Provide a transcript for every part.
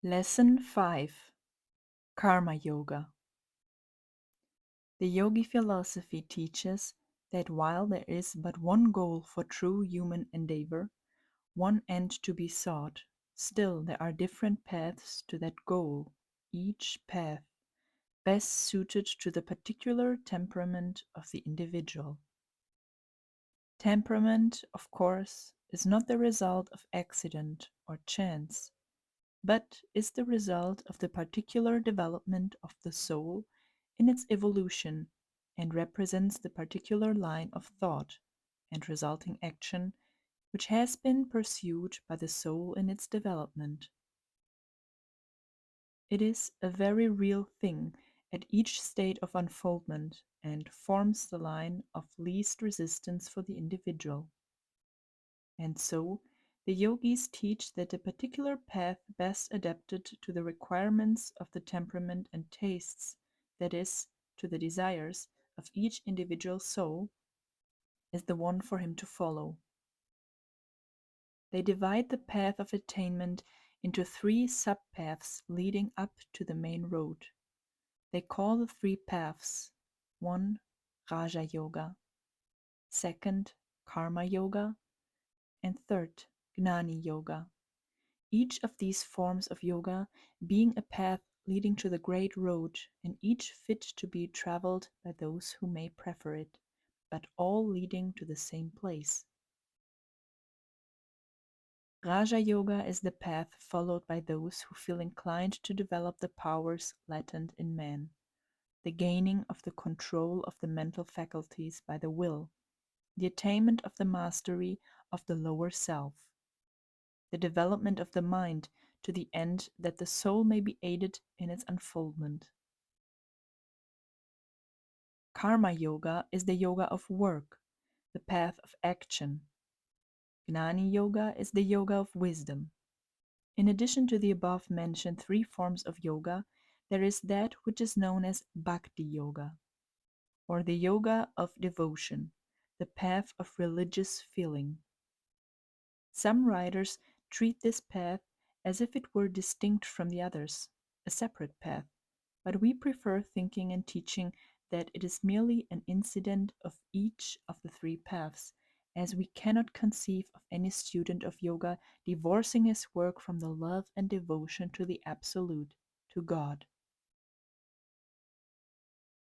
Lesson 5, Karma Yoga. The Yogi philosophy teaches that while there is but one goal for true human endeavor, one end to be sought, still there are different paths to that goal, each path best suited to the particular temperament of the individual. Temperament, of course, is not the result of accident or chance, but is the result of the particular development of the soul in its evolution and represents the particular line of thought and resulting action which has been pursued by the soul in its development. It is a very real thing at each state of unfoldment and forms the line of least resistance for the individual. And so, the yogis teach that the particular path best adapted to the requirements of the temperament and tastes, that is, to the desires of each individual soul, is the one for him to follow. They divide the path of attainment into 3 sub-paths leading up to the main road. They call the 3 paths 1. Raja Yoga, 2nd. Karma Yoga, and 3rd. Gnani Yoga. Each of these forms of yoga being a path leading to the great road, and each fit to be traveled by those who may prefer it, but all leading to the same place. Raja Yoga is the path followed by those who feel inclined to develop the powers latent in man, the gaining of the control of the mental faculties by the will, the attainment of the mastery of the lower self, the development of the mind to the end that the soul may be aided in its unfoldment. Karma Yoga is the yoga of work, the path of action. Gnani Yoga is the yoga of wisdom. In addition to the above mentioned 3 forms of yoga, there is that which is known as Bhakti Yoga, or the yoga of devotion, the path of religious feeling. Some writers treat this path as if it were distinct from the others, a separate path, but we prefer thinking and teaching that it is merely an incident of each of the 3 paths, as we cannot conceive of any student of yoga divorcing his work from the love and devotion to the Absolute, to God.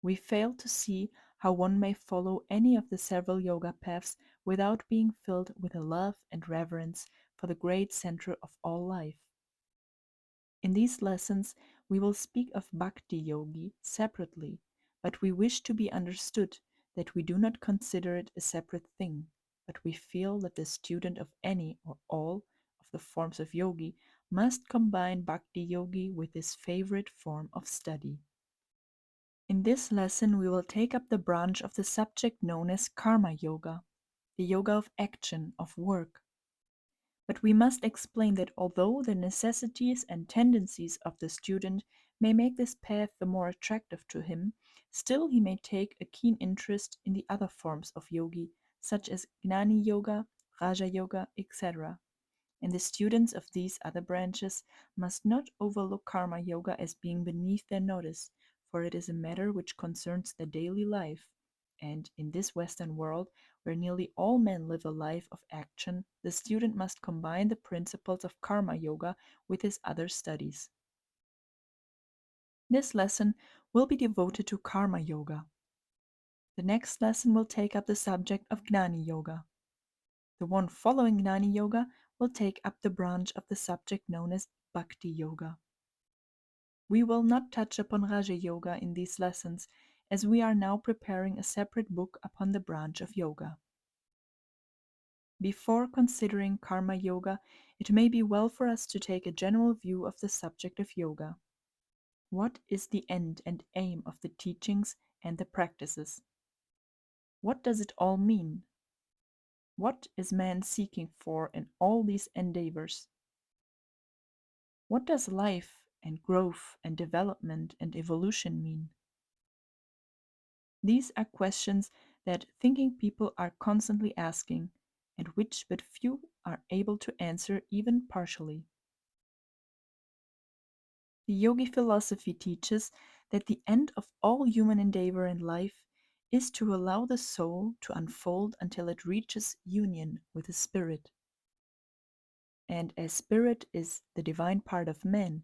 We fail to see how one may follow any of the several yoga paths without being filled with a love and reverence for the great center of all life. In these lessons, we will speak of Bhakti Yogi separately, but we wish to be understood that we do not consider it a separate thing, but we feel that the student of any or all of the forms of yogi must combine Bhakti Yogi with his favorite form of study. In this lesson, we will take up the branch of the subject known as Karma Yoga, the yoga of action, of work. But we must explain that although the necessities and tendencies of the student may make this path the more attractive to him, still he may take a keen interest in the other forms of yogi, such as Gnani Yoga, Raja Yoga, etc. And the students of these other branches must not overlook Karma Yoga as being beneath their notice, for it is a matter which concerns their daily life. And in this Western world, where nearly all men live a life of action, the student must combine the principles of Karma Yoga with his other studies. This lesson will be devoted to Karma Yoga. The next lesson will take up the subject of Gnani Yoga. The one following Gnani Yoga will take up the branch of the subject known as Bhakti Yoga. We will not touch upon Raja Yoga in these lessons, as we are now preparing a separate book upon the branch of yoga. Before considering Karma Yoga, it may be well for us to take a general view of the subject of yoga. What is the end and aim of the teachings and the practices? What does it all mean? What is man seeking for in all these endeavors? What does life and growth and development and evolution mean? These are questions that thinking people are constantly asking, and which but few are able to answer even partially. The Yogi philosophy teaches that the end of all human endeavor in life is to allow the soul to unfold until it reaches union with the spirit. And as spirit is the divine part of man,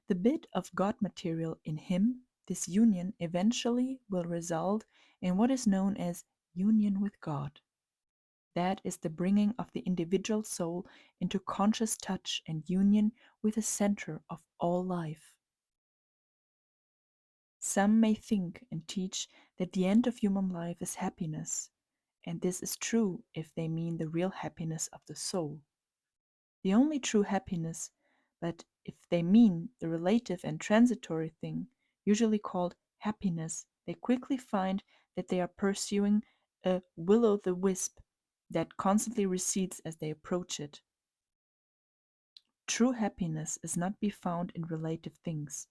the bit of God material in him, this union eventually will result in what is known as union with God. That is the bringing of the individual soul into conscious touch and union with the center of all life. Some may think and teach that the end of human life is happiness, and this is true if they mean the real happiness of the soul, the only true happiness. But if they mean the relative and transitory thing, usually called happiness, they quickly find that they are pursuing a will o' the wisp that constantly recedes as they approach it. True happiness is not be found in relative things,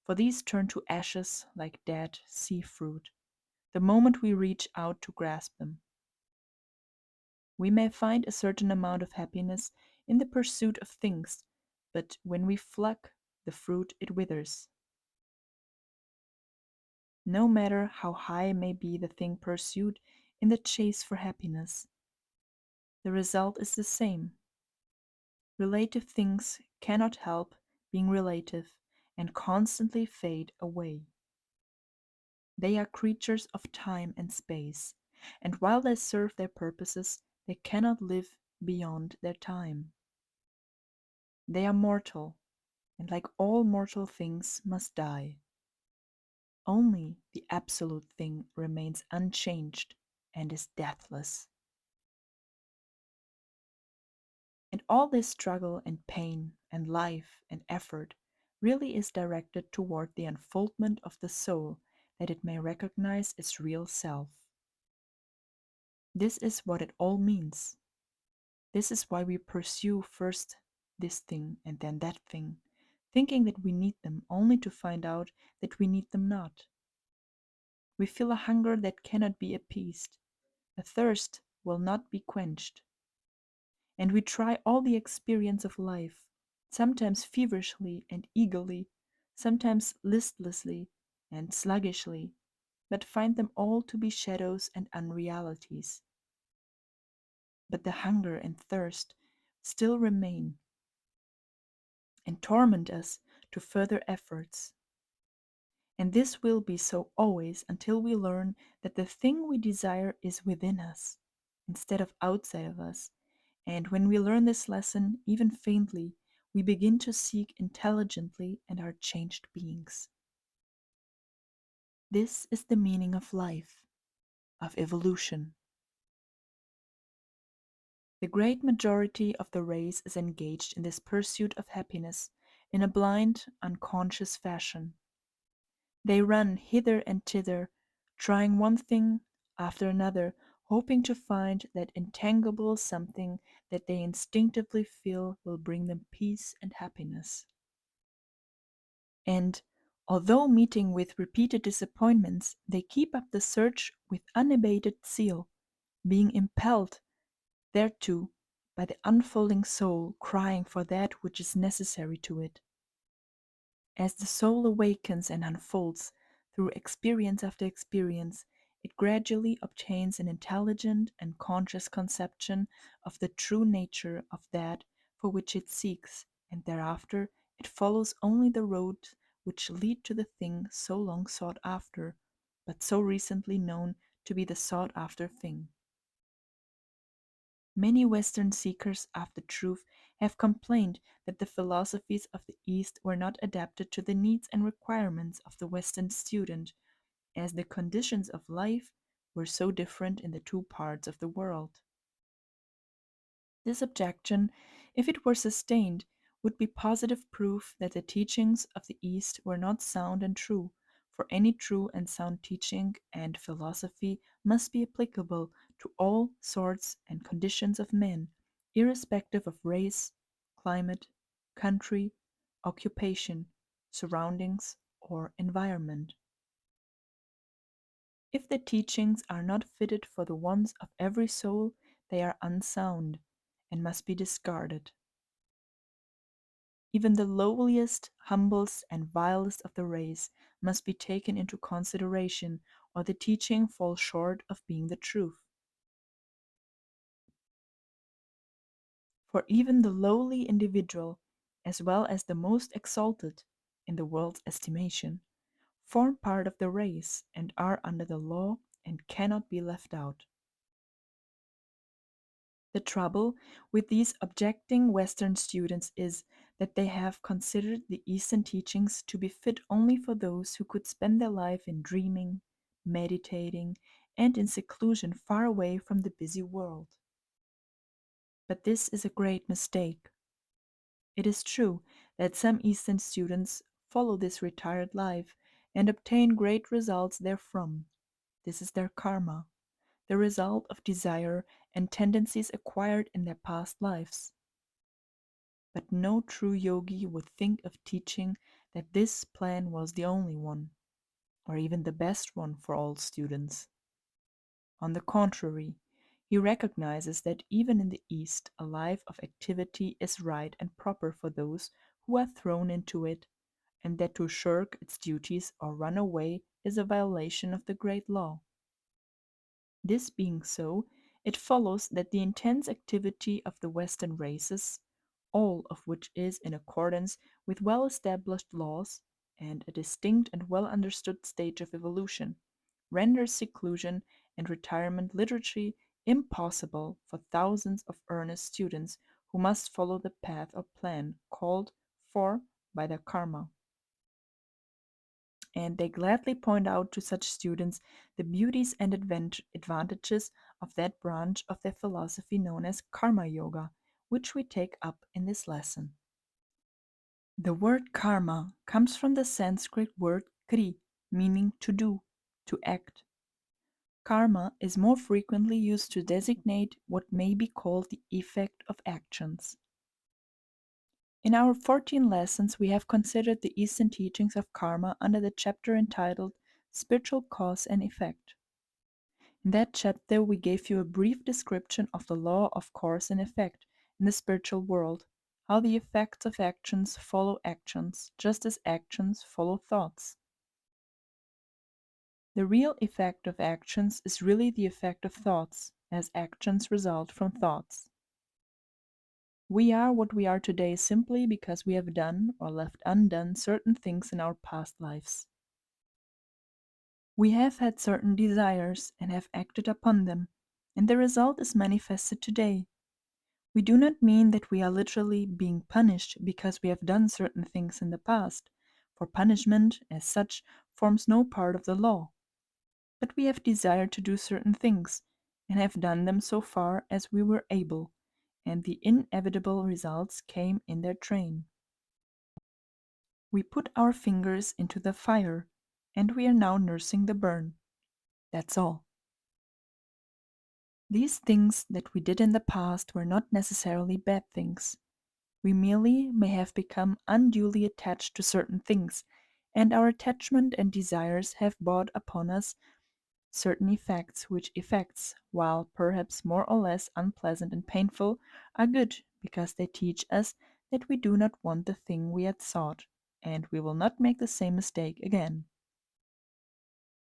for these turn to ashes like dead sea fruit the moment we reach out to grasp them. We may find a certain amount of happiness in the pursuit of things, but when we pluck the fruit, it withers. No matter how high may be the thing pursued in the chase for happiness, the result is the same. Relative things cannot help being relative and constantly fade away. They are creatures of time and space, and while they serve their purposes, they cannot live beyond their time. They are mortal, and like all mortal things, must die. Only the absolute thing remains unchanged and is deathless. And all this struggle and pain and life and effort really is directed toward the unfoldment of the soul that it may recognize its real self. This is what it all means. This is why we pursue first this thing and then that thing, thinking that we need them only to find out that we need them not. We feel a hunger that cannot be appeased, a thirst will not be quenched. And we try all the experience of life, sometimes feverishly and eagerly, sometimes listlessly and sluggishly, but find them all to be shadows and unrealities. But the hunger and thirst still remain and torment us to further efforts. And this will be so always until we learn that the thing we desire is within us instead of outside of us. And when we learn this lesson, even faintly, we begin to seek intelligently and are changed beings. This is the meaning of life, of evolution. The great majority of the race is engaged in this pursuit of happiness in a blind, unconscious fashion. They run hither and thither, trying one thing after another, hoping to find that intangible something that they instinctively feel will bring them peace and happiness. And although meeting with repeated disappointments, they keep up the search with unabated zeal, being impelled thereto by the unfolding soul crying for that which is necessary to it. As the soul awakens and unfolds through experience after experience, it gradually obtains an intelligent and conscious conception of the true nature of that for which it seeks, and thereafter it follows only the roads which lead to the thing so long sought after, but so recently known to be the sought after thing. Many Western seekers after truth have complained that the philosophies of the East were not adapted to the needs and requirements of the Western student, as the conditions of life were so different in the two parts of the world. This objection, if it were sustained, would be positive proof that the teachings of the East were not sound and true, for any true and sound teaching and philosophy must be applicable to all sorts and conditions of men, irrespective of race, climate, country, occupation, surroundings, or environment. If the teachings are not fitted for the wants of every soul, they are unsound and must be discarded. Even the lowliest, humblest, and vilest of the race must be taken into consideration, or the teaching falls short of being the truth. For even the lowly individual, as well as the most exalted, in the world's estimation, form part of the race and are under the law and cannot be left out. The trouble with these objecting Western students is that they have considered the Eastern teachings to be fit only for those who could spend their life in dreaming, meditating, and in seclusion far away from the busy world. But this is a great mistake. It is true that some Eastern students follow this retired life and obtain great results therefrom. This is their karma, the result of desire and tendencies acquired in their past lives. But no true yogi would think of teaching that this plan was the only one, or even the best one for all students. On the contrary, he recognizes that even in the East a life of activity is right and proper for those who are thrown into it, and that to shirk its duties or run away is a violation of the great law. This being so, it follows that the intense activity of the Western races, all of which is in accordance with well established laws and a distinct and well understood stage of evolution, renders seclusion and retirement literally impossible for thousands of earnest students who must follow the path or plan called for by their karma. And they gladly point out to such students the beauties and advantages of that branch of their philosophy known as karma yoga, which we take up in this lesson. The word karma comes from the Sanskrit word kri, meaning to do, to act. Karma is more frequently used to designate what may be called the effect of actions. In our 14 lessons, we have considered the Eastern teachings of karma under the chapter entitled Spiritual Cause and Effect. In that chapter, we gave you a brief description of the law of cause and effect in the spiritual world, how the effects of actions follow actions, just as actions follow thoughts. The real effect of actions is really the effect of thoughts, as actions result from thoughts. We are what we are today simply because we have done or left undone certain things in our past lives. We have had certain desires and have acted upon them, and the result is manifested today. We do not mean that we are literally being punished because we have done certain things in the past, for punishment, as such, forms no part of the law. But we have desired to do certain things, and have done them so far as we were able, and the inevitable results came in their train. We put our fingers into the fire, and we are now nursing the burn. That's all. These things that we did in the past were not necessarily bad things. We merely may have become unduly attached to certain things, and our attachment and desires have brought upon us certain effects, which effects, while perhaps more or less unpleasant and painful, are good because they teach us that we do not want the thing we had sought, and we will not make the same mistake again.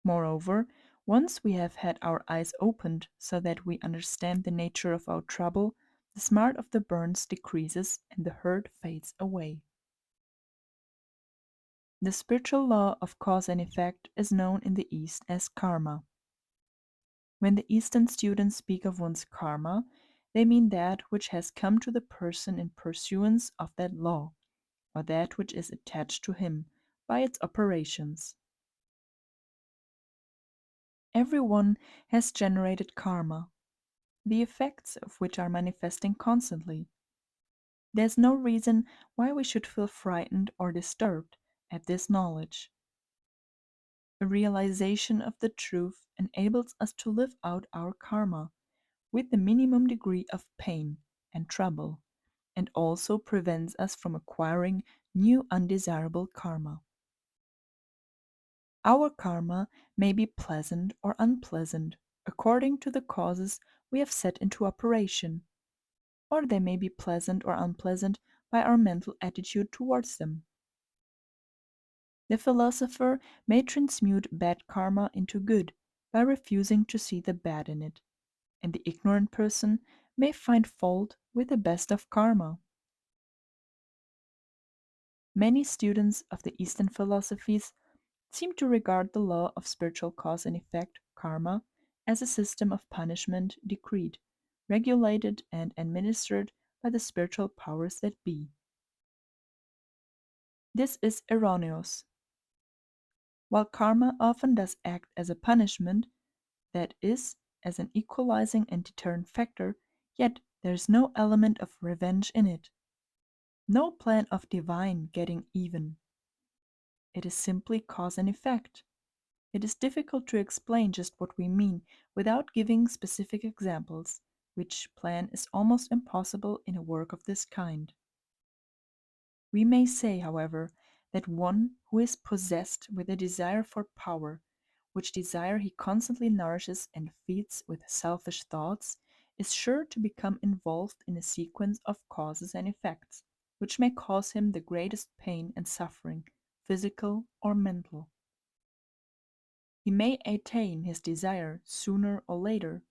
Moreover, once we have had our eyes opened so that we understand the nature of our trouble, the smart of the burns decreases and the hurt fades away. The spiritual law of cause and effect is known in the East as karma. When the Eastern students speak of one's karma, they mean that which has come to the person in pursuance of that law, or that which is attached to him by its operations. Everyone has generated karma, the effects of which are manifesting constantly. There's no reason why we should feel frightened or disturbed at this knowledge. A realization of the truth enables us to live out our karma with the minimum degree of pain and trouble, and also prevents us from acquiring new undesirable karma. Our karma may be pleasant or unpleasant according to the causes we have set into operation, or they may be pleasant or unpleasant by our mental attitude towards them. The philosopher may transmute bad karma into good by refusing to see the bad in it, and the ignorant person may find fault with the best of karma. Many students of the Eastern philosophies seem to regard the law of spiritual cause and effect, karma, as a system of punishment decreed, regulated, and administered by the spiritual powers that be. This is erroneous. While karma often does act as a punishment, that is, as an equalizing and deterrent factor, yet there is no element of revenge in it, no plan of divine getting even. It is simply cause and effect. It is difficult to explain just what we mean without giving specific examples, which plan is almost impossible in a work of this kind. We may say, however, that one who is possessed with a desire for power, which desire he constantly nourishes and feeds with selfish thoughts, is sure to become involved in a sequence of causes and effects, which may cause him the greatest pain and suffering, physical or mental. He may attain his desire sooner or later,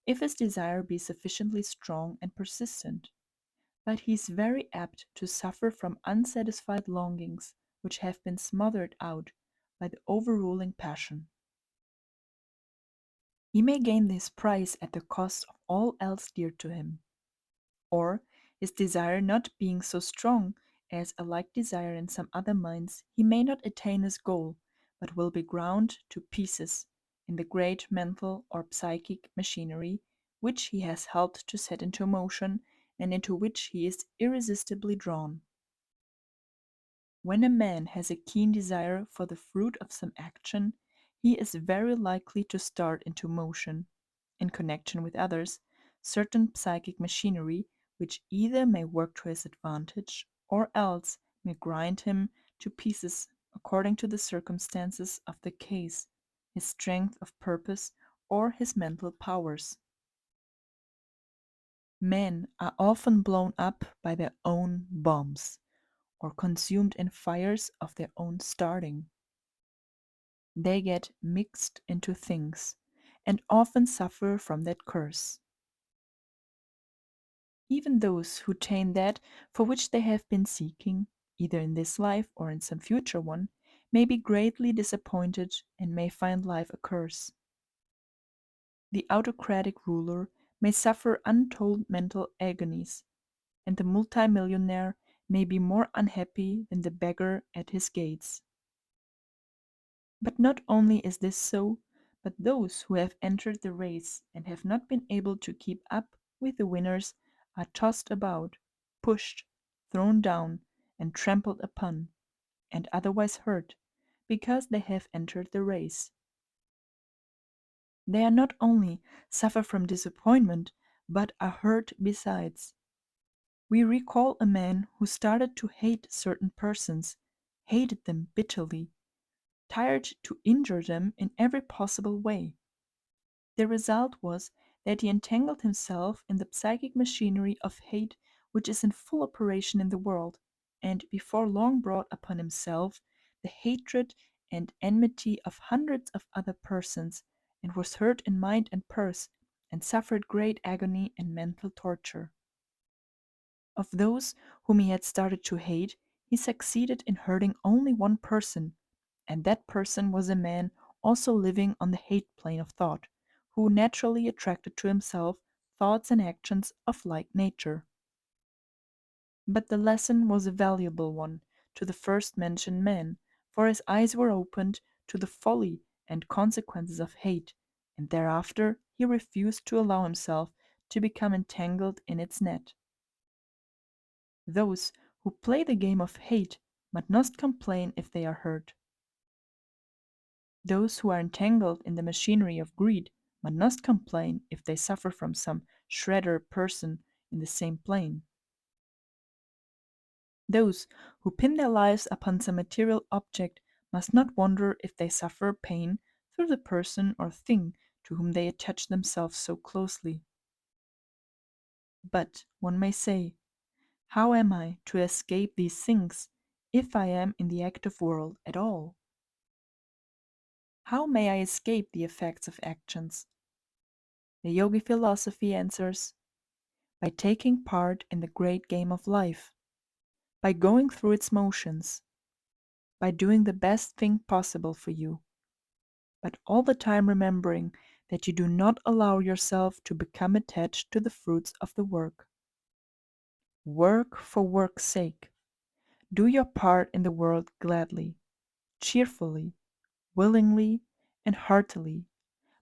if his desire be sufficiently strong and persistent, but he is very apt to suffer from unsatisfied longings which have been smothered out by the overruling passion. He may gain this prize at the cost of all else dear to him, or, his desire not being so strong as a like desire in some other minds, he may not attain his goal, but will be ground to pieces in the great mental or psychic machinery which he has helped to set into motion and into which he is irresistibly drawn. When a man has a keen desire for the fruit of some action, he is very likely to start into motion, in connection with others, certain psychic machinery which either may work to his advantage or else may grind him to pieces according to the circumstances of the case, his strength of purpose, or his mental powers. Men are often blown up by their own bombs, or consumed in fires of their own starting. They get mixed into things, and often suffer from that curse. Even those who attain that for which they have been seeking, either in this life or in some future one, may be greatly disappointed and may find life a curse. The autocratic ruler may suffer untold mental agonies, and the multimillionaire may be more unhappy than the beggar at his gates. But not only is this so, but those who have entered the race and have not been able to keep up with the winners are tossed about, pushed, thrown down, and trampled upon, and otherwise hurt, because they have entered the race. They are not only suffer from disappointment, but are hurt besides. We recall a man who started to hate certain persons, hated them bitterly, tired to injure them in every possible way. The result was that he entangled himself in the psychic machinery of hate which is in full operation in the world, and before long brought upon himself the hatred and enmity of hundreds of other persons, and was hurt in mind and purse, and suffered great agony and mental torture. Of those whom he had started to hate, he succeeded in hurting only one person, and that person was a man also living on the hate plane of thought, who naturally attracted to himself thoughts and actions of like nature. But the lesson was a valuable one to the first mentioned man, for his eyes were opened to the folly and consequences of hate, and thereafter he refused to allow himself to become entangled in its net. Those who play the game of hate must not complain if they are hurt. Those who are entangled in the machinery of greed must not complain if they suffer from some shredder person in the same plane. Those who pin their lives upon some material object must not wonder if they suffer pain through the person or thing to whom they attach themselves so closely. But one may say, How am I to escape these things if I am in the active world at all? How may I escape the effects of actions? The yogi philosophy answers by taking part in the great game of life, by going through its motions, by doing the best thing possible for you, but all the time remembering that you do not allow yourself to become attached to the fruits of the work. Work for work's sake. Do your part in the world gladly, cheerfully, willingly, and heartily,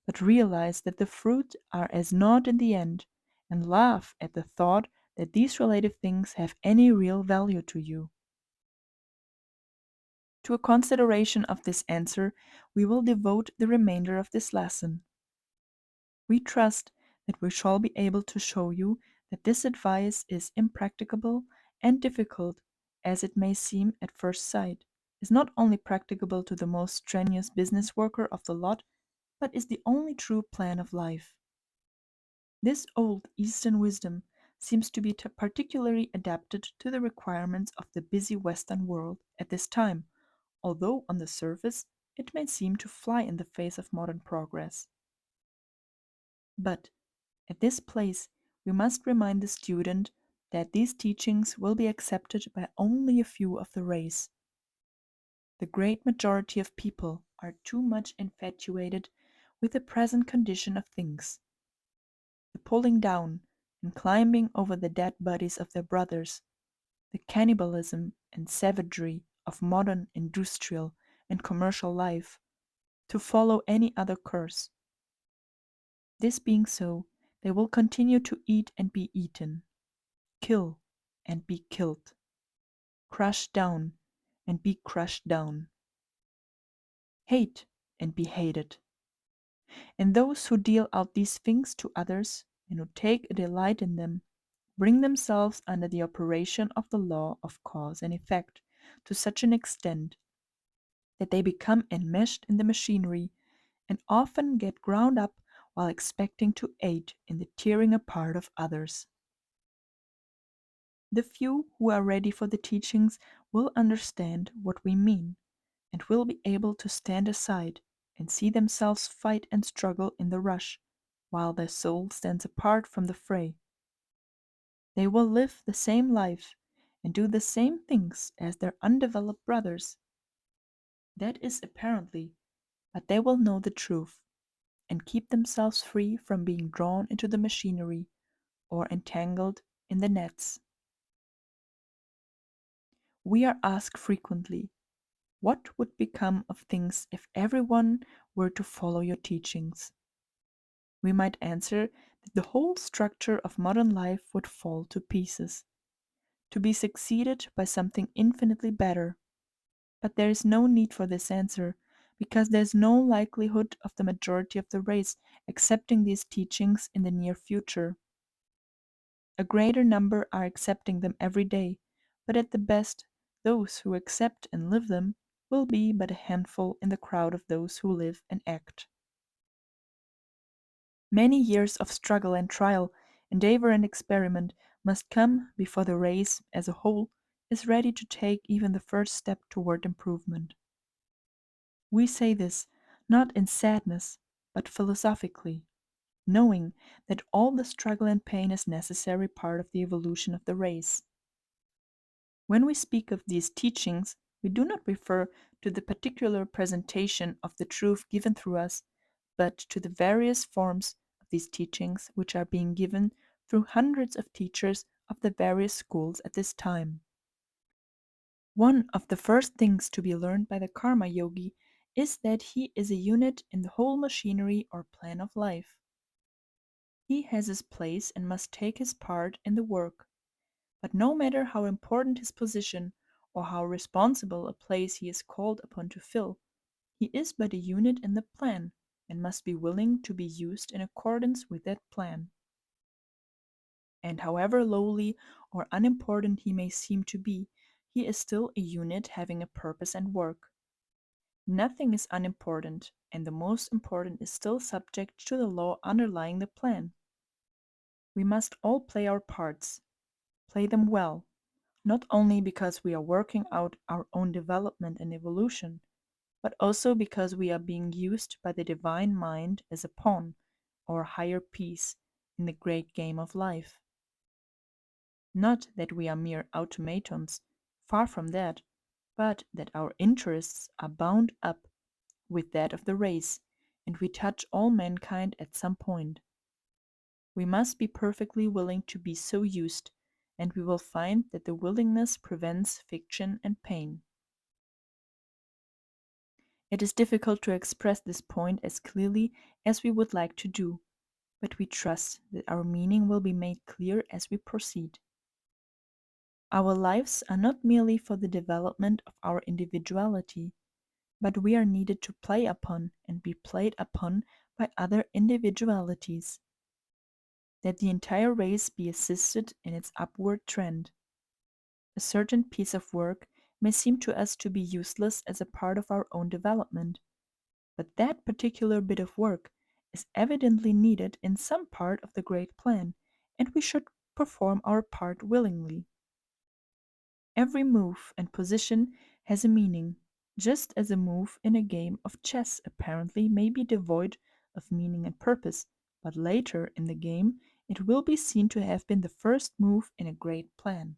but realize that the fruit are as naught in the end, and laugh at the thought that these relative things have any real value to you. To a consideration of this answer, we will devote the remainder of this lesson. We trust that we shall be able to show you that this advice is impracticable and difficult as it may seem at first sight, is not only practicable to the most strenuous business worker of the lot, but is the only true plan of life. This old Eastern wisdom seems to be particularly adapted to the requirements of the busy Western world at this time, although on the surface it may seem to fly in the face of modern progress. But at this place we must remind the student that these teachings will be accepted by only a few of the race. The great majority of people are too much infatuated with the present condition of things. The pulling down and climbing over the dead bodies of their brothers, the cannibalism and savagery of modern industrial and commercial life, to follow any other course. This being so, they will continue to eat and be eaten, kill and be killed, crush down and be crushed down, hate and be hated. And those who deal out these things to others and who take a delight in them bring themselves under the operation of the law of cause and effect to such an extent that they become enmeshed in the machinery and often get ground up while expecting to aid in the tearing apart of others. The few who are ready for the teachings will understand what we mean and will be able to stand aside and see themselves fight and struggle in the rush, while their soul stands apart from the fray. They will live the same life and do the same things as their undeveloped brothers. That is apparently, but they will know the truth and keep themselves free from being drawn into the machinery or entangled in the nets. We are asked frequently, what would become of things if everyone were to follow your teachings? We might answer that the whole structure of modern life would fall to pieces, to be succeeded by something infinitely better. But there is no need for this answer, because there is no likelihood of the majority of the race accepting these teachings in the near future. A greater number are accepting them every day, but at the best, those who accept and live them will be but a handful in the crowd of those who live and act. Many years of struggle and trial, endeavor and experiment must come before the race as a whole is ready to take even the first step toward improvement. We say this not in sadness, but philosophically, knowing that all the struggle and pain is necessary part of the evolution of the race. When we speak of these teachings, we do not refer to the particular presentation of the truth given through us, but to the various forms of these teachings which are being given through hundreds of teachers of the various schools at this time. One of the first things to be learned by the karma yogi is that he is a unit in the whole machinery or plan of life. He has his place and must take his part in the work. But no matter how important his position or how responsible a place he is called upon to fill, he is but a unit in the plan and must be willing to be used in accordance with that plan. And however lowly or unimportant he may seem to be, he is still a unit having a purpose and work. Nothing is unimportant, and the most important is still subject to the law underlying the plan. We must all play our parts, play them well, not only because we are working out our own development and evolution, but also because we are being used by the divine mind as a pawn or higher piece in the great game of life. Not that we are mere automatons, far from that, but that our interests are bound up with that of the race, and we touch all mankind at some point. We must be perfectly willing to be so used, and we will find that the willingness prevents fiction and pain. It is difficult to express this point as clearly as we would like to do, but we trust that our meaning will be made clear as we proceed. Our lives are not merely for the development of our individuality, but we are needed to play upon and be played upon by other individualities, that the entire race be assisted in its upward trend. A certain piece of work may seem to us to be useless as a part of our own development, but that particular bit of work is evidently needed in some part of the great plan, and we should perform our part willingly. Every move and position has a meaning, just as a move in a game of chess apparently may be devoid of meaning and purpose, but later in the game it will be seen to have been the first move in a great plan.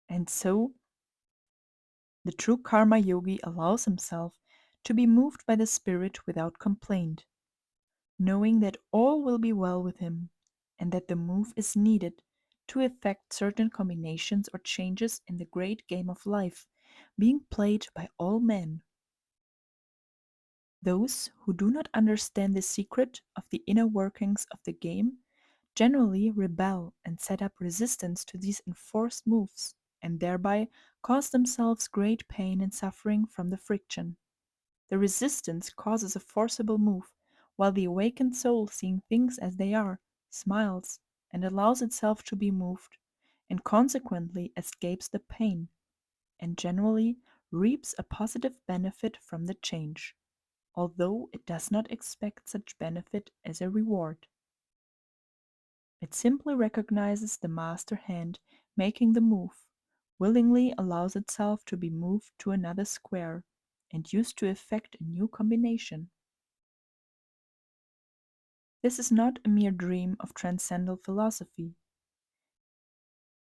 And so the true karma yogi allows himself to be moved by the spirit without complaint, knowing that all will be well with him, and that the move is needed to effect certain combinations or changes in the great game of life, being played by all men. Those who do not understand the secret of the inner workings of the game generally rebel and set up resistance to these enforced moves, and thereby cause themselves great pain and suffering from the friction. The resistance causes a forcible move, while the awakened soul, seeing things as they are, smiles and allows itself to be moved, and consequently escapes the pain, and generally reaps a positive benefit from the change, although it does not expect such benefit as a reward. It simply recognizes the master hand making the move, willingly allows itself to be moved to another square, and used to effect a new combination. This is not a mere dream of transcendental philosophy.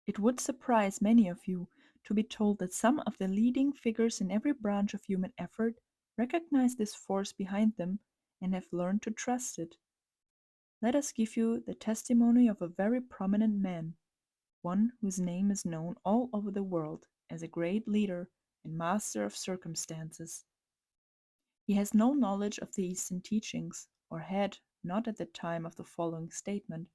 It would surprise many of you to be told that some of the leading figures in every branch of human effort recognize this force behind them and have learned to trust it. Let us give you the testimony of a very prominent man, one whose name is known all over the world as a great leader and master of circumstances. He has no knowledge of the Eastern teachings, or had not at the time of the following statement.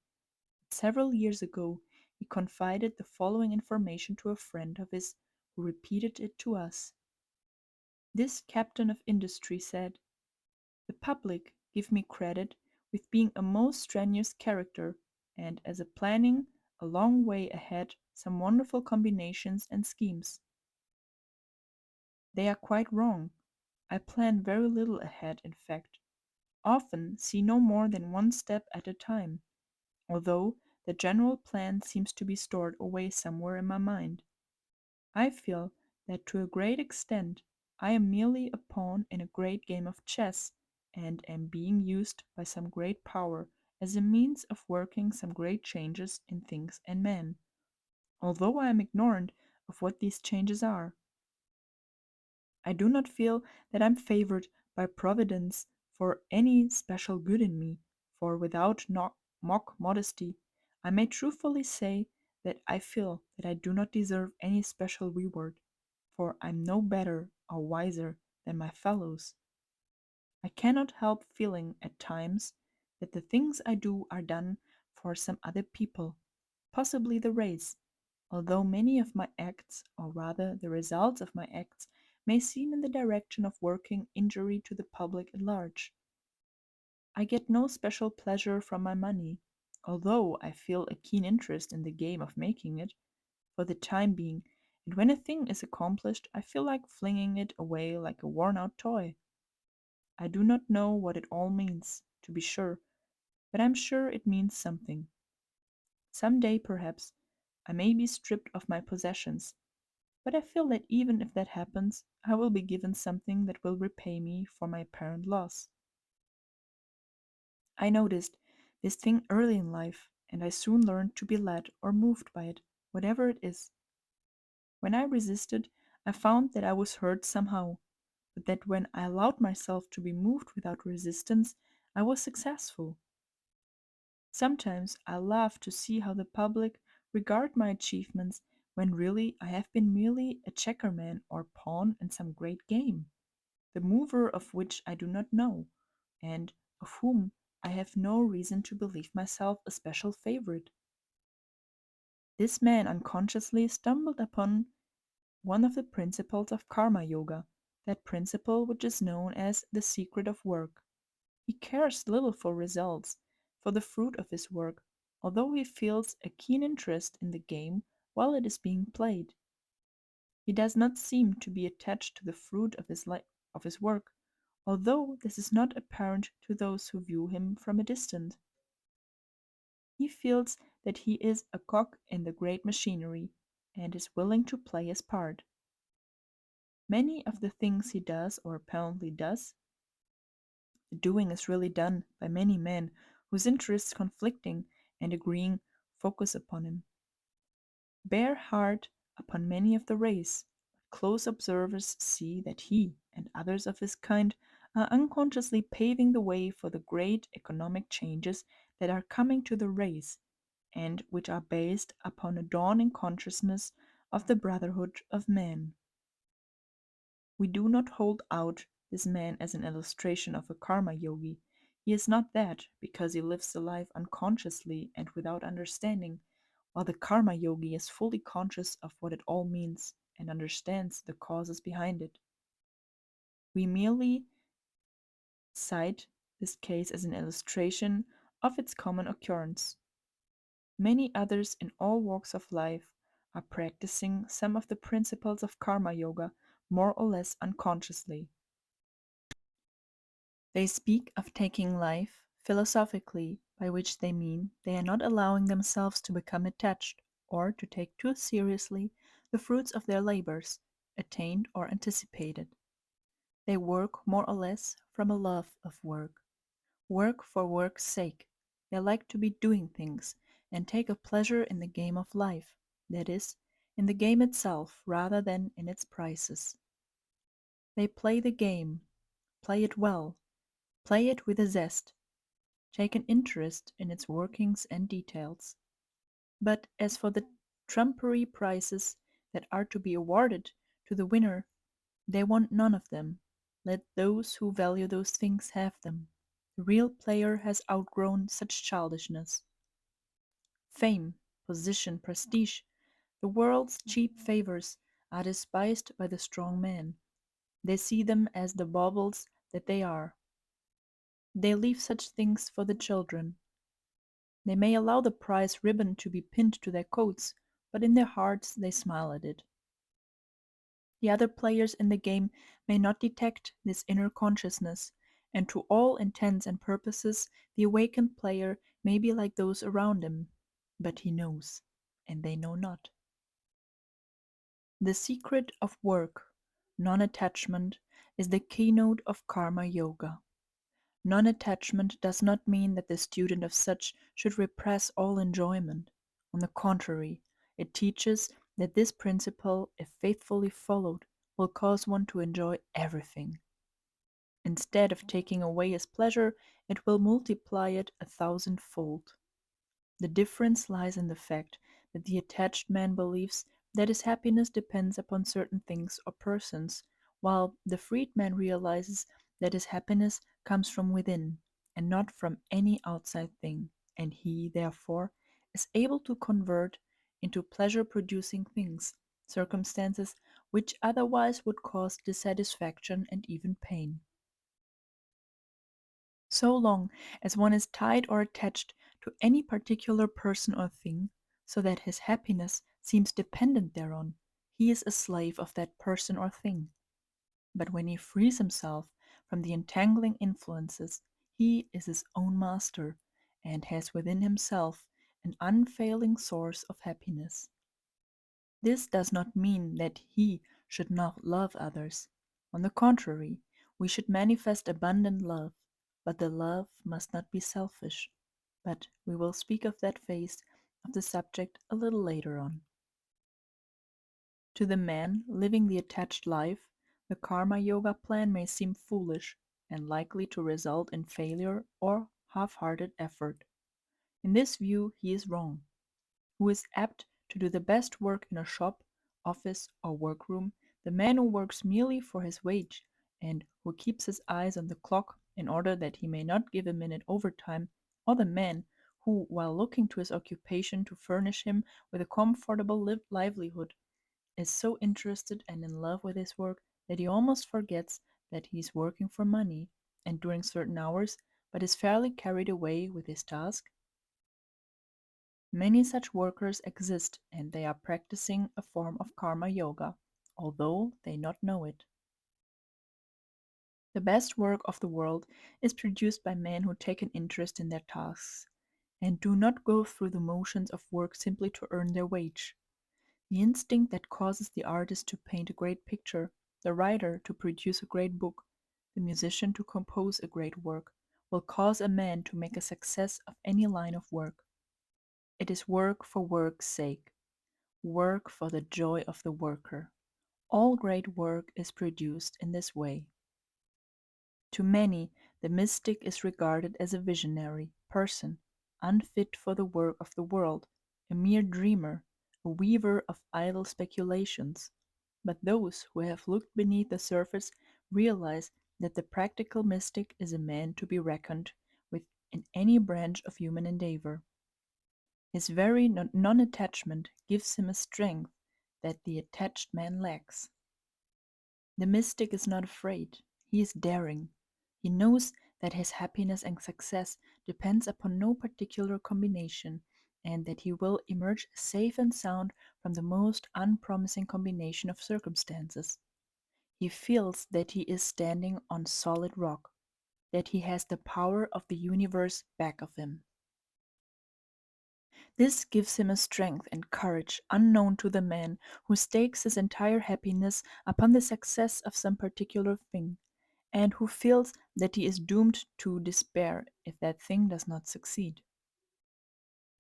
Several years ago he confided the following information to a friend of his who repeated it to us. This captain of industry said, "The public give me credit with being a most strenuous character, and as a planning a long way ahead some wonderful combinations and schemes. They are quite wrong. I plan very little ahead, in fact, often see no more than one step at a time, although the general plan seems to be stored away somewhere in my mind. I feel that to a great extent I am merely a pawn in a great game of chess, and am being used by some great power as a means of working some great changes in things and men, although I am ignorant of what these changes are. I do not feel that I am favored by Providence for any special good in me, for without mock modesty I may truthfully say that I feel that I do not deserve any special reward, for I am no better or wiser than my fellows. I cannot help feeling at times that the things I do are done for some other people, possibly the race, although many of my acts, or rather the results of my acts, may seem in the direction of working injury to the public at large. I get no special pleasure from my money, although I feel a keen interest in the game of making it, for the time being, and when a thing is accomplished I feel like flinging it away like a worn-out toy. I do not know what it all means, to be sure, but I'm sure it means something. Some day, perhaps, I may be stripped of my possessions, but I feel that even if that happens, I will be given something that will repay me for my apparent loss. I noticed this thing early in life, and I soon learned to be led or moved by it, whatever it is. When I resisted, I found that I was hurt somehow, but that when I allowed myself to be moved without resistance, I was successful. Sometimes I laugh to see how the public regard my achievements when really I have been merely a checkerman or pawn in some great game, the mover of which I do not know, and of whom I have no reason to believe myself a special favorite. This man unconsciously stumbled upon one of the principles of karma yoga, that principle which is known as the secret of work. He cares little for results, for the fruit of his work, although he feels a keen interest in the game while it is being played. He does not seem to be attached to the fruit of of his work, although this is not apparent to those who view him from a distance. He feels that he is a cog in the great machinery, and is willing to play his part. Many of the things he does or apparently does, the doing is really done by many men whose interests conflicting and agreeing focus upon him, bear hard upon many of the race, but close observers see that he and others of his kind are unconsciously paving the way for the great economic changes that are coming to the race, and which are based upon a dawning consciousness of the brotherhood of man. We do not hold out this man as an illustration of a karma yogi. He is not that because he lives the life unconsciously and without understanding, while the karma yogi is fully conscious of what it all means and understands the causes behind it. We merely cite this case as an illustration of its common occurrence. Many others in all walks of life are practicing some of the principles of karma yoga more or less unconsciously. They speak of taking life philosophically, by which they mean they are not allowing themselves to become attached or to take too seriously the fruits of their labors, attained or anticipated. They work more or less from a love of work for work's sake. They like to be doing things and take a pleasure in the game of life, that is, in the game itself rather than in its prices. They play the game, play it well, play it with a zest, take an interest in its workings and details. But as for the trumpery prizes that are to be awarded to the winner, they want none of them. Let those who value those things have them. The real player has outgrown such childishness. Fame, position, prestige, the world's cheap favors are despised by the strong man. They see them as the baubles that they are. They leave such things for the children. They may allow the prize ribbon to be pinned to their coats, but in their hearts they smile at it. The other players in the game may not detect this inner consciousness, and to all intents and purposes the awakened player may be like those around him, but he knows, and they know not. The secret of work, non-attachment, is the keynote of karma yoga. Non-attachment does not mean that the student of such should repress all enjoyment. On the contrary, it teaches that this principle, if faithfully followed, will cause one to enjoy everything. Instead of taking away his pleasure, it will multiply it 1,000-fold. The difference lies in the fact that the attached man believes that his happiness depends upon certain things or persons, while the freed man realizes that his happiness comes from within and not from any outside thing, and he, therefore, is able to convert into pleasure-producing things circumstances which otherwise would cause dissatisfaction and even pain. So long as one is tied or attached to any particular person or thing, so that his happiness seems dependent thereon, he is a slave of that person or thing. But when he frees himself from the entangling influences, he is his own master, and has within himself an unfailing source of happiness. This does not mean that he should not love others. On the contrary, we should manifest abundant love, but the love must not be selfish. But we will speak of that phase of the subject a little later on. To the man living the attached life, the Karma Yoga plan may seem foolish and likely to result in failure or half-hearted effort. In this view, he is wrong. Who is apt to do the best work in a shop, office, or workroom, the man who works merely for his wage and who keeps his eyes on the clock in order that he may not give a minute overtime, or the man who, while looking to his occupation to furnish him with a comfortable livelihood, is so interested and in love with his work that he almost forgets that he is working for money and during certain hours, but is fairly carried away with his task? Many such workers exist and they are practicing a form of karma yoga, although they not know it. The best work of the world is produced by men who take an interest in their tasks and do not go through the motions of work simply to earn their wage. The instinct that causes the artist to paint a great picture, the writer to produce a great book, the musician to compose a great work, will cause a man to make a success of any line of work. It is work for work's sake, work for the joy of the worker. All great work is produced in this way. To many, the mystic is regarded as a visionary person, unfit for the work of the world, a mere dreamer, a weaver of idle speculations. But those who have looked beneath the surface realize that the practical mystic is a man to be reckoned with in any branch of human endeavor. His very non-attachment gives him a strength that the attached man lacks. The mystic is not afraid, he is daring. He knows that his happiness and success depends upon no particular combination, and that he will emerge safe and sound from the most unpromising combination of circumstances. He feels that he is standing on solid rock, that he has the power of the universe back of him. This gives him a strength and courage unknown to the man who stakes his entire happiness upon the success of some particular thing, and who feels that he is doomed to despair if that thing does not succeed.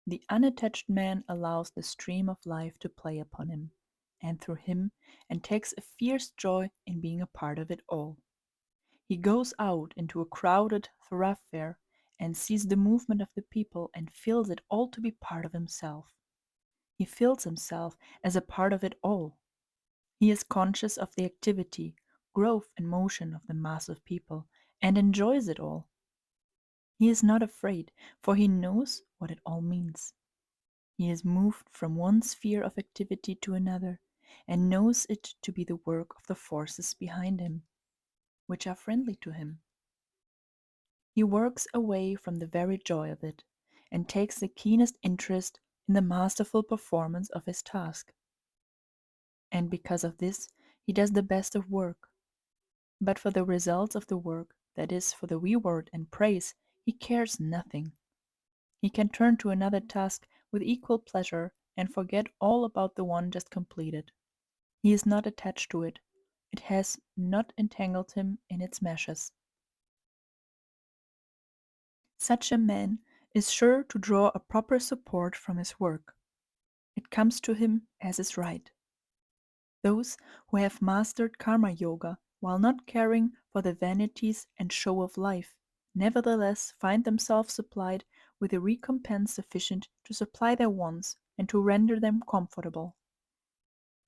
The unattached man allows the stream of life to play upon him, and through him, and takes a fierce joy in being a part of it all. He goes out into a crowded thoroughfare and sees the movement of the people and feels it all to be part of himself. He feels himself as a part of it all. He is conscious of the activity, growth, and motion of the mass of people, and enjoys it all. He is not afraid, for he knows what it all means. He is moved from one sphere of activity to another, and knows it to be the work of the forces behind him, which are friendly to him. He works away from the very joy of it, and takes the keenest interest in the masterful performance of his task. And because of this, he does the best of work. But for the results of the work, that is, for the reward and praise, he cares nothing. He can turn to another task with equal pleasure and forget all about the one just completed. He is not attached to it. It has not entangled him in its meshes. Such a man is sure to draw a proper support from his work. It comes to him as is right. Those who have mastered karma yoga while not caring for the vanities and show of life, nevertheless find themselves supplied with a recompense sufficient to supply their wants and to render them comfortable.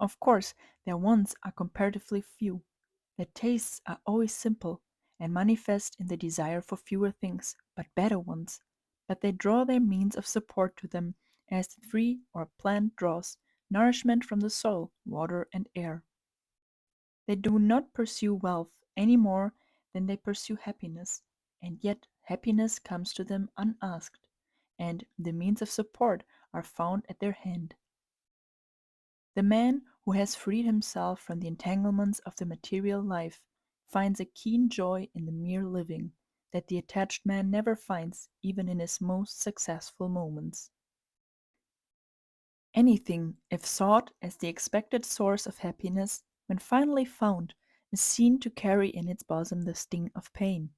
Of course, their wants are comparatively few. Their tastes are always simple and manifest in the desire for fewer things, but better ones. But they draw their means of support to them as the tree or plant draws nourishment from the soil, water, and air. They do not pursue wealth any more than they pursue happiness, and yet happiness comes to them unasked, and the means of support are found at their hand. The man who has freed himself from the entanglements of the material life finds a keen joy in the mere living that the attached man never finds even in his most successful moments. Anything, if sought as the expected source of happiness, when finally found, is seen to carry in its bosom the sting of pain.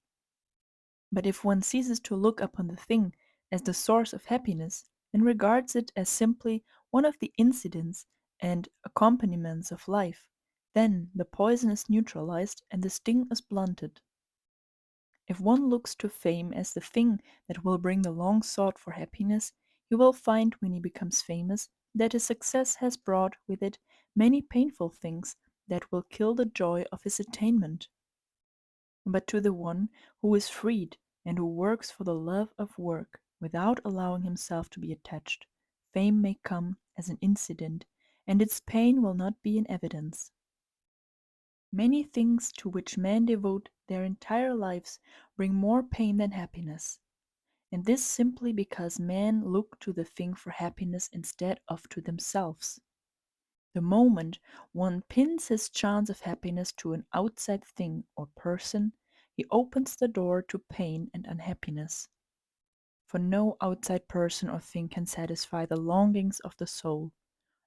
But if one ceases to look upon the thing as the source of happiness, and regards it as simply one of the incidents and accompaniments of life, then the poison is neutralized and the sting is blunted. If one looks to fame as the thing that will bring the long sought for happiness, he will find when he becomes famous that his success has brought with it many painful things that will kill the joy of his attainment. But to the one who is freed and who works for the love of work without allowing himself to be attached, fame may come as an incident, and its pain will not be in evidence. Many things to which men devote their entire lives bring more pain than happiness, and this simply because men look to the thing for happiness instead of to themselves. The moment one pins his chance of happiness to an outside thing or person, he opens the door to pain and unhappiness. For no outside person or thing can satisfy the longings of the soul,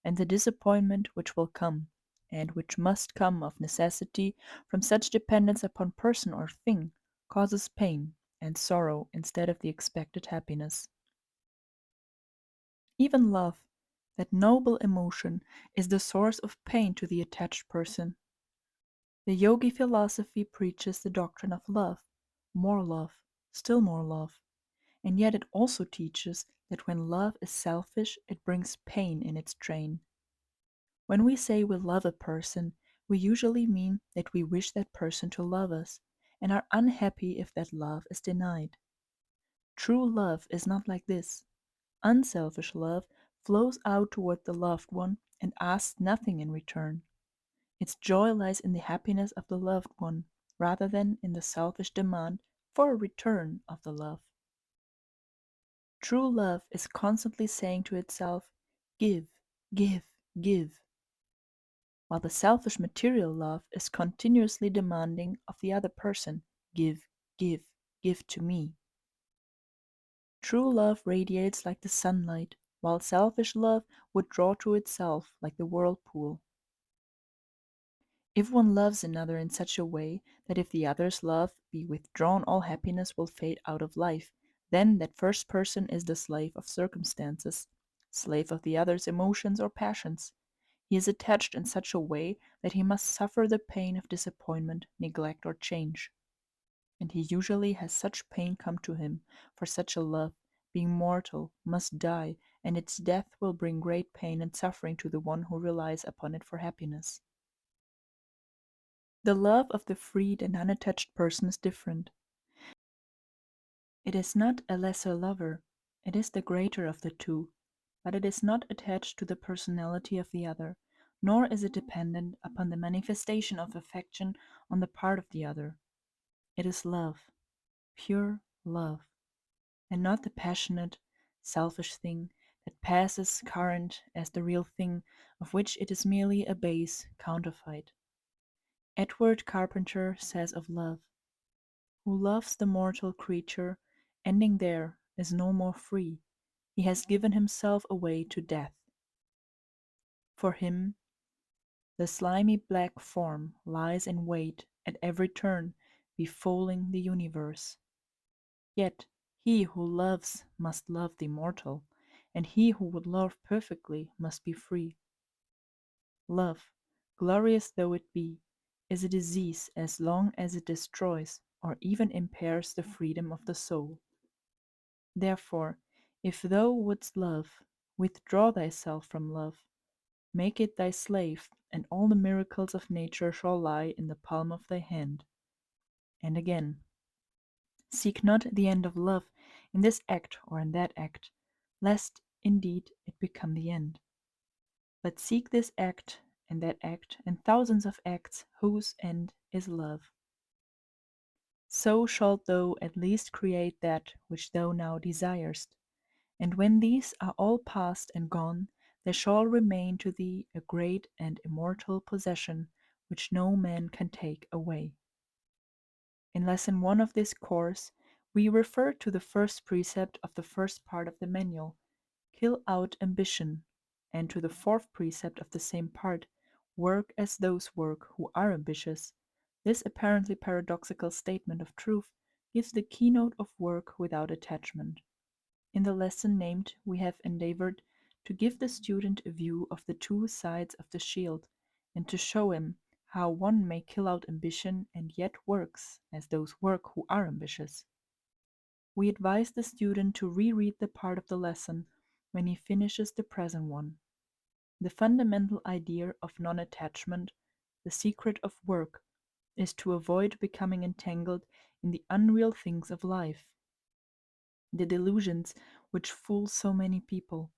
and the disappointment which will come, and which must come of necessity from such dependence upon person or thing, causes pain and sorrow instead of the expected happiness. Even love, that noble emotion, is the source of pain to the attached person. The Yogi philosophy preaches the doctrine of love, more love, still more love, and yet it also teaches that when love is selfish, it brings pain in its train. When we say we love a person, we usually mean that we wish that person to love us and are unhappy if that love is denied. True love is not like this. Unselfish love flows out toward the loved one and asks nothing in return. Its joy lies in the happiness of the loved one rather than in the selfish demand for a return of the love. True love is constantly saying to itself, "Give, give, give," while the selfish material love is continuously demanding of the other person, "Give, give, give to me." True love radiates like the sunlight, while selfish love would draw to itself like the whirlpool. If one loves another in such a way that if the other's love be withdrawn all happiness will fade out of life, then that first person is the slave of circumstances, slave of the other's emotions or passions. He is attached in such a way that he must suffer the pain of disappointment, neglect, or change. And he usually has such pain come to him, for such a love, being mortal, must die, and its death will bring great pain and suffering to the one who relies upon it for happiness. The love of the freed and unattached person is different. It is not a lesser lover, it is the greater of the two, but it is not attached to the personality of the other, nor is it dependent upon the manifestation of affection on the part of the other. It is love, pure love, and not the passionate, selfish thing that passes current as the real thing of which it is merely a base counterfeit. Edward Carpenter says of love, "Who loves the mortal creature, ending there, is no more free. He has given himself away to death." For him, the slimy black form lies in wait at every turn, befoling the universe. Yet he who loves must love the mortal, and he who would love perfectly must be free. Love, glorious though it be, is a disease as long as it destroys or even impairs the freedom of the soul. Therefore, if thou wouldst love, withdraw thyself from love, make it thy slave, and all the miracles of nature shall lie in the palm of thy hand. And again, seek not the end of love in this act or in that act, lest indeed it become the end. But seek this act and that act and thousands of acts whose end is love. So shalt thou at least create that which thou now desirest, and when these are all past and gone, there shall remain to thee a great and immortal possession which no man can take away. In lesson 1 of this course, we refer to the first precept of the first part of the manual, "Kill out ambition," and to the fourth precept of the same part, work as those work who are ambitious, this apparently paradoxical statement of truth gives the keynote of work without attachment. In the lesson named, we have endeavored to give the student a view of the two sides of the shield, and to show him how one may kill out ambition and yet works as those work who are ambitious. We advise the student to reread the part of the lesson when he finishes the present one. The fundamental idea of non attachment, the secret of work, is to avoid becoming entangled in the unreal things of life, the delusions which fool so many people.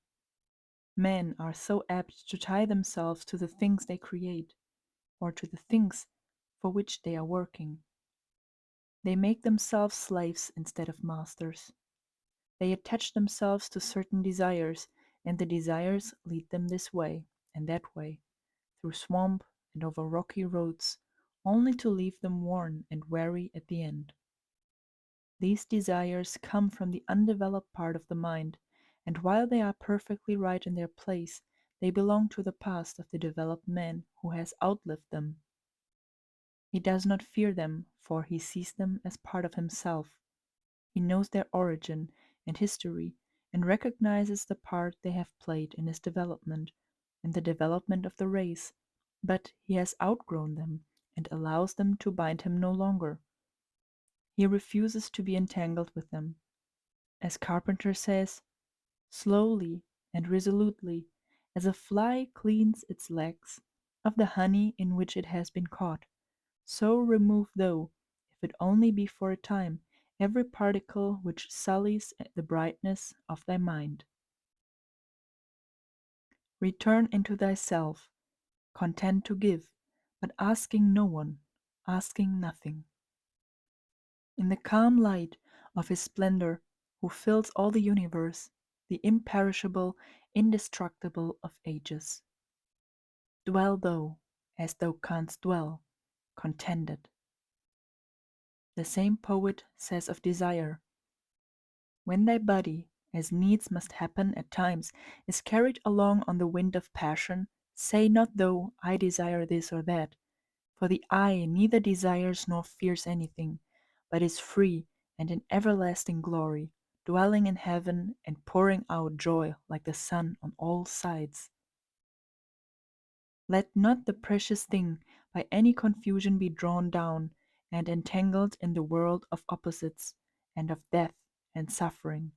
Men are so apt to tie themselves to the things they create, or to the things for which they are working. They make themselves slaves instead of masters. They attach themselves to certain desires, and the desires lead them this way and that way, through swamp and over rocky roads, only to leave them worn and weary at the end. These desires come from the undeveloped part of the mind, and while they are perfectly right in their place, they belong to the past of the developed man who has outlived them. He does not fear them, for he sees them as part of himself. He knows their origin and history and recognizes the part they have played in his development and the development of the race, but he has outgrown them and allows them to bind him no longer. He refuses to be entangled with them. As Carpenter says, slowly and resolutely, as a fly cleans its legs of the honey in which it has been caught, so remove thou, if it only be for a time, every particle which sullies the brightness of thy mind. Return into thyself, content to give, but asking no one, asking nothing. In the calm light of his splendor, who fills all the universe, the imperishable, indestructible of ages. Dwell thou, as thou canst dwell, contented. The same poet says of desire, when thy body, as needs must happen at times, is carried along on the wind of passion, say not thou, I desire this or that, for the I neither desires nor fears anything, but is free and in everlasting glory, dwelling in heaven and pouring out joy like the sun on all sides. Let not the precious thing by any confusion be drawn down and entangled in the world of opposites and of death and suffering.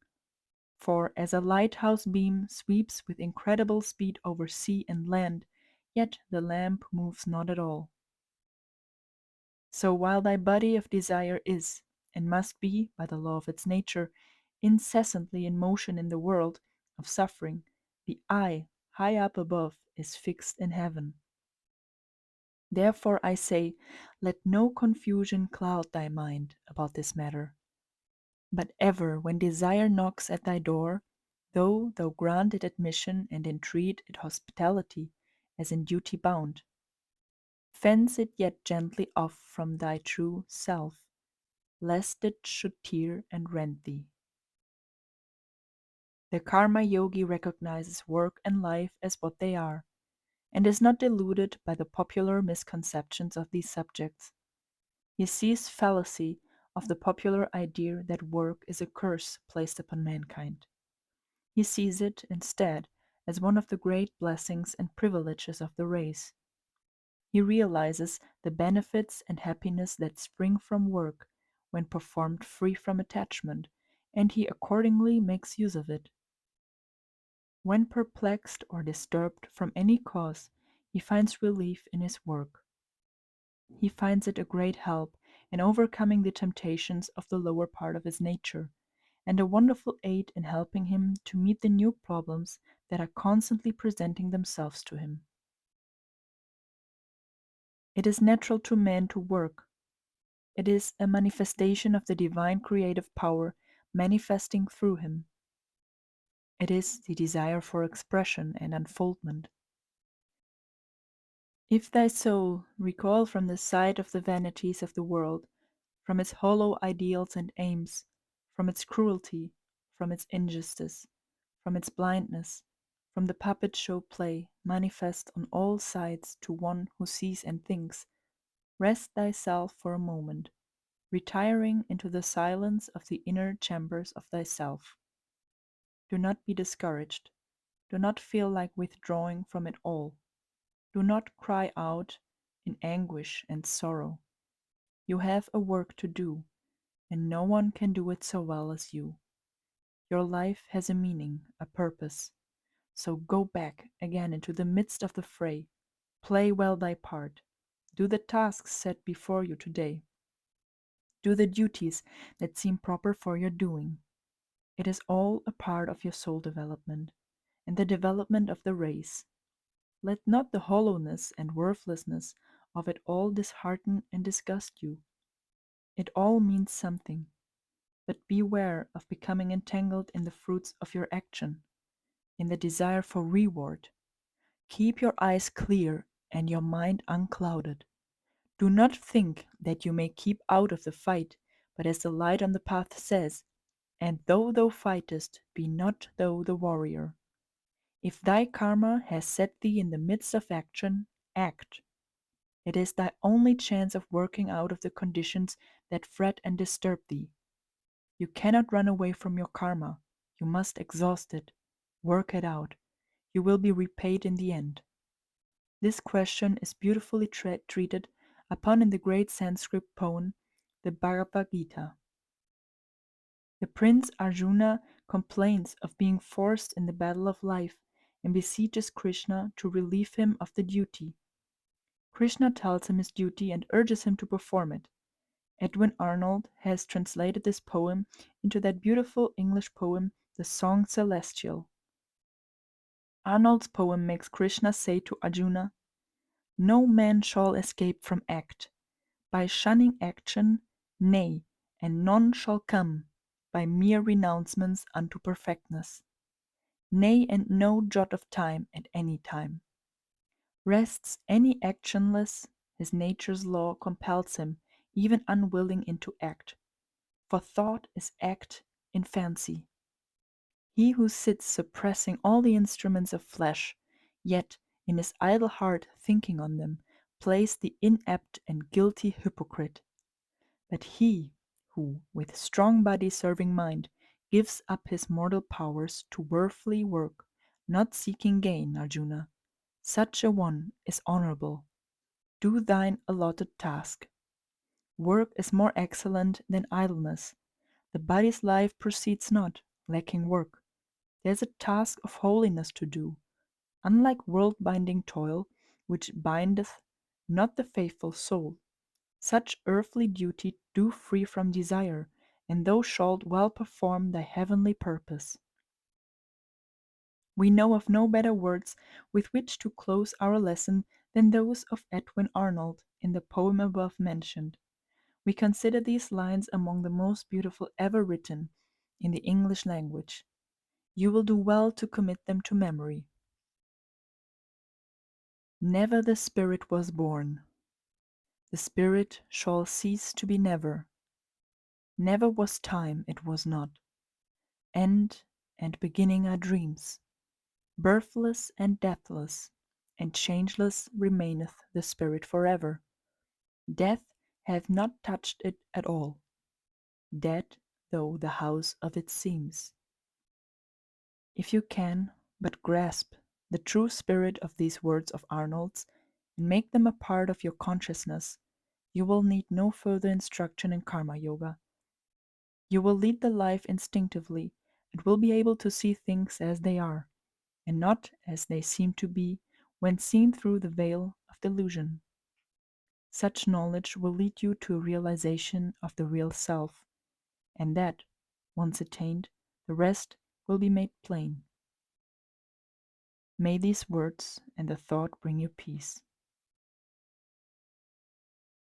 For as a lighthouse beam sweeps with incredible speed over sea and land, yet the lamp moves not at all. So while thy body of desire is, and must be, by the law of its nature, incessantly in motion in the world of suffering, the I, high up above, is fixed in heaven. Therefore I say, let no confusion cloud thy mind about this matter. But ever when desire knocks at thy door, though thou grant it admission and entreat it hospitality, as in duty bound, fence it yet gently off from thy true self, lest it should tear and rend thee. The Karma Yogi recognizes work and life as what they are, and is not deluded by the popular misconceptions of these subjects. He sees fallacy of the popular idea that work is a curse placed upon mankind. He sees it, instead, as one of the great blessings and privileges of the race. He realizes the benefits and happiness that spring from work when performed free from attachment, and he accordingly makes use of it. When perplexed or disturbed from any cause, he finds relief in his work. He finds it a great help in overcoming the temptations of the lower part of his nature, and a wonderful aid in helping him to meet the new problems that are constantly presenting themselves to him. It is natural to man to work. It is a manifestation of the divine creative power manifesting through him. It is the desire for expression and unfoldment. If thy soul recoil from the sight of the vanities of the world, from its hollow ideals and aims, from its cruelty, from its injustice, from its blindness, From the puppet show play, manifest on all sides to one who sees and thinks, rest thyself for a moment, retiring into the silence of the inner chambers of thyself. Do not be discouraged. Do not feel like withdrawing from it all. Do not cry out in anguish and sorrow. You have a work to do, and no one can do it so well as you. Your life has a meaning, a purpose. So go back again into the midst of the fray. Play well thy part. Do the tasks set before you today. Do the duties that seem proper for your doing. It is all a part of your soul development and the development of the race. Let not the hollowness and worthlessness of it all dishearten and disgust you. It all means something, but beware of becoming entangled in the fruits of your action, in the desire for reward. Keep your eyes clear and your mind unclouded. Do not think that you may keep out of the fight, but as the light on the path says, and though thou fightest, be not thou the warrior. If thy karma has set thee in the midst of action, act. It is thy only chance of working out of the conditions that fret and disturb thee. You cannot run away from your karma. You must exhaust it, work it out. You will be repaid in the end. This question is beautifully treated upon in the great Sanskrit poem, the Bhagavad Gita. The Prince Arjuna complains of being forced in the battle of life and beseeches Krishna to relieve him of the duty. Krishna tells him his duty and urges him to perform it. Edwin Arnold has translated this poem into that beautiful English poem, The Song Celestial. Arnold's poem makes Krishna say to Arjuna, "No man shall escape from act, by shunning action, nay, and none shall come by mere renouncements unto perfectness, nay, and no jot of time at any time. Rests any actionless, his nature's law compels him, even unwilling, into act, for thought is act in fancy. He who sits suppressing all the instruments of flesh, yet in his idle heart thinking on them, plays the inept and guilty hypocrite. But he who, with strong body serving mind, gives up his mortal powers to worthily work, not seeking gain, Arjuna, such a one is honorable. Do thine allotted task. Work is more excellent than idleness. The body's life proceeds not, lacking work. There's a task of holiness to do, unlike world-binding toil, which bindeth not the faithful soul. Such earthly duty do free from desire, and thou shalt well perform thy heavenly purpose. We know of no better words with which to close our lesson than those of Edwin Arnold in the poem above mentioned. We consider these lines among the most beautiful ever written in the English language. You will do well to commit them to memory. Never the spirit was born. The spirit shall cease to be never. Never was time, it was not. End and beginning are dreams. Birthless and deathless, and changeless remaineth the spirit forever. Death hath not touched it at all, dead though the house of it seems. If you can but grasp the true spirit of these words of Arnold's and make them a part of your consciousness, you will need no further instruction in karma yoga. You will lead the life instinctively and will be able to see things as they are, and not as they seem to be when seen through the veil of delusion. Such knowledge will lead you to a realization of the real self, and that, once attained, the rest will be made plain. May these words and the thought bring you peace.